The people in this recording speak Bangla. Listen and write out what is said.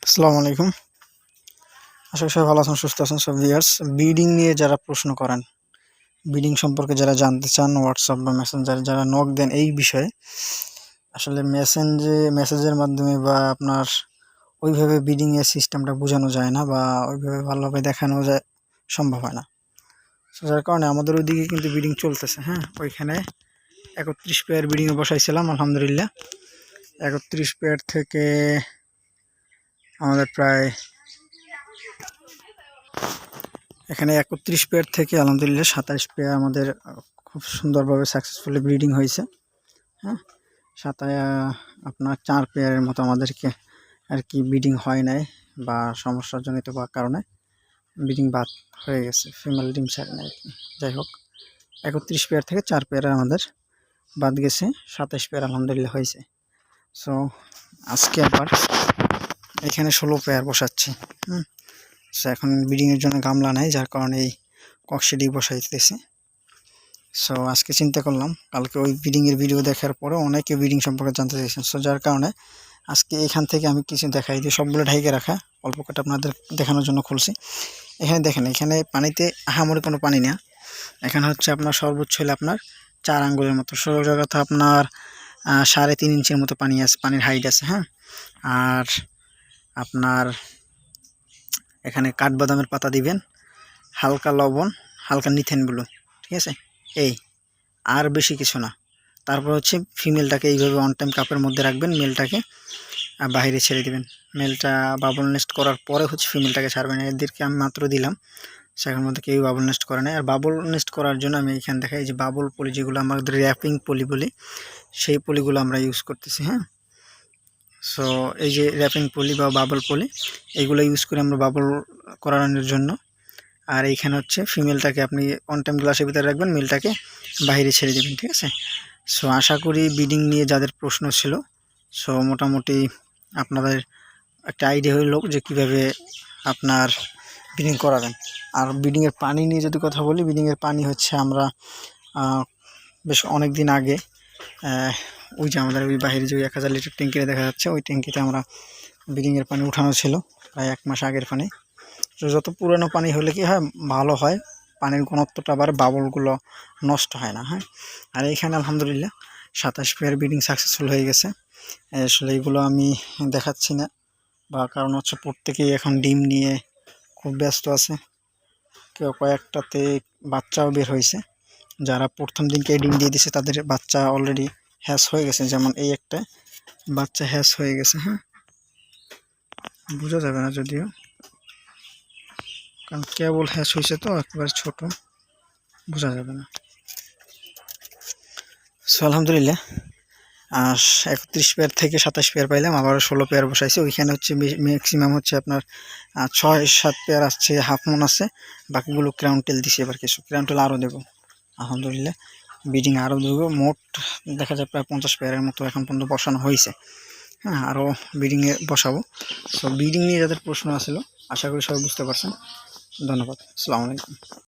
আসসালামু আলাইকুম। আশা করি সবাই ভালো আছেন, সুস্থ আছেন। সব ভিউয়ার্স, ব্রিডিং নিয়ে যারা প্রশ্ন করেন, ব্রিডিং সম্পর্কে যারা জানতে চান, হোয়াটসঅ্যাপ বা মেসেঞ্জারে যারা নক দেন এই বিষয়ে, আসলে মেসেজের মাধ্যমে বা আপনার ওইভাবে ব্রিডিংয়ের সিস্টেমটা বোঝানো যায় না বা ওইভাবে ভালোভাবে দেখানো যায়, সম্ভব হয় না। সো যার কারণে আমাদের ওইদিকে কিন্তু ব্রিডিং চলতেছে। হ্যাঁ, ওইখানে 31 পেয়ার ব্রিডিংয়ে বসাইছিলাম আলহামদুলিল্লাহ। 31 পেয়ার থেকে আমাদের প্রায় এখানে 31 পেয়ার থেকে আলহামদুলিল্লাহ 27 পেয়ার আমাদের খুব সুন্দরভাবে সাকসেসফুলি ব্রিডিং হয়েছে। হ্যাঁ, আপনার 4 পেয়ারের মতো আমাদেরকে আর কি ব্রিডিং হয় নাই বা সমস্যাজনিত বা কারণে ব্রিডিং বাদ হয়ে গেছে, ফিমেল ডিম ছাড়ে না আর কি। যাই হোক, 31 পেয়ার থেকে 4 পেয়ার আমাদের বাদ গেছে, 27 পেয়ার আলহামদুলিল্লাহ হয়েছে। সো আজকে আবার এখানে 16 পেয়ার বসাচ্ছি। সো এখন ব্রিডিংয়ের জন্য গামলা নাই, যার কারণে এই কক্সিডি বসাইতেছি। সো আজকে চিন্তা করলাম, কালকে ওই ব্রিডিংয়ের ভিডিও দেখার পরে অনেকে ব্রিডিং সম্পর্কে জানতে চাইছেন। সো যার কারণে আজকে এখান থেকে আমি কিছু দেখাই দিই, সবগুলো ঢাইকে রাখা, অল্প কটা আপনাদের দেখানোর জন্য খুলছি। এখানে দেখেন, এখানে পানিতে আহামরি কোনো পানি না। এখানে হচ্ছে আপনার সর্বোচ্চ হলে আপনার 4 আঙ্গুলের মতো, সোজা কথা আপনার 3.5 ইঞ্চির মতো পানি আছে, পানির হাইট আছে। হ্যাঁ, আর আপনার এখানে কাঠবাদামের পাতা দিবেন, হালকা লবণ, হালকা নিথেন ব্লু, ঠিক আছে, এই আর বেশি কিছু না। তারপর হচ্ছে ফিমেলটাকে এইভাবে অন টাইম কাপের মধ্যে রাখবেন, মেলটাকে বাইরে ছেড়ে দিবেন। মেলটা বাবল নেস্ট করার পরে হচ্ছে ফিমেলটাকে ছাড়বেন। এদেরকে আমি মাত্র দিলাম, সেখানের মধ্যে কেউ বাবল নেস্ট করে না। আর বাবল নেস্ট করার জন্য আমি এখানে দেখাই যে বাবল পলি, যেগুলো আমাদের র্যাপিং পলি বলি, সেই পলিগুলো আমরা ইউজ করতেছি। হ্যাঁ, সো এই যে র্যাপিং পলি বা বাবল পলি, এইগুলো ইউজ করে আমরা বাবল করানোর জন্য। আর এইখানে হচ্ছে ফিমেলটাকে আপনি অন টাইম গ্লাসের ভিতরে রাখবেন, মেলটাকে বাইরে ছেড়ে দেবেন, ঠিক আছে। সো আশা করি ব্রিডিং নিয়ে যাদের প্রশ্ন ছিল, সো মোটামুটি আপনাদের একটা আইডিয়া হলো যে কীভাবে আপনার ব্রিডিং করাবেন। আর ব্রিডিংয়ের পানি নিয়ে যদি কথা বলি, ব্রিডিংয়ের পানি হচ্ছে আমরা বেশ অনেক দিন আগে ওই যে আমাদের ওই বাইরে যে 1000 লিটার ট্যাঙ্কিতে দেখা যাচ্ছে, ওই ট্যাঙ্কিতে আমরা ব্রিডিংয়ের পানি উঠানো ছিল প্রায় 1 মাস আগের পানি। তো যত পুরনো পানি হলে কি হয়, ভালো হয়, পানির ঘনত্বটা আবার বাবলগুলো নষ্ট হয় না। হ্যাঁ, আর এইখানে আলহামদুলিল্লাহ 27 পেয়ার ব্রিডিং সাকসেসফুল হয়ে গেছে। আসলে এগুলো আমি দেখাচ্ছি না, বা কারণ হচ্ছে প্রত্যেকেই এখন ডিম নিয়ে খুব ব্যস্ত আছে। কেউ কয়েকটাতে বাচ্চাও বের হয়েছে, যারা প্রথম দিনকে ডিম দিয়ে দিছে তাদের বাচ্চা অলরেডি হ্যাস হয়ে গেছে। যেমন এই একটা বাচ্চা হ্যাস হয়ে গেছে। হ্যাঁ, বোঝা যাবে না যদিও, কারণ কেবল হ্যাস হয়েছে তো, একেবারে ছোট, বোঝা যাবে না। সো আলহামদুলিল্লাহ 31 পেয়ার থেকে 27 পেয়ার পাইলাম, আবার 16 পেয়ার বসাইছি। ওইখানে হচ্ছে ম্যাক্সিমাম হচ্ছে আপনার 6-7 পেয়ার আসছে, হাফ মন আছে, বাকিগুলো ক্রাউন টেল দিছি। এবার কিছু ক্রাউন টেল আরও দেবো আলহামদুলিল্লাহ, ব্রিডিং আরও দেবো। মোট দেখা যায় প্রায় 50 পেয়ারের মতো এখন পর্যন্ত বসানো হয়েছে। হ্যাঁ, আরও ব্রিডিংয়ে বসাবো। সো ব্রিডিং নিয়ে যাদের প্রশ্ন আসলো, আশা করি সবাই বুঝতে পারছেন। ধন্যবাদ, আসসালামু আলাইকুম।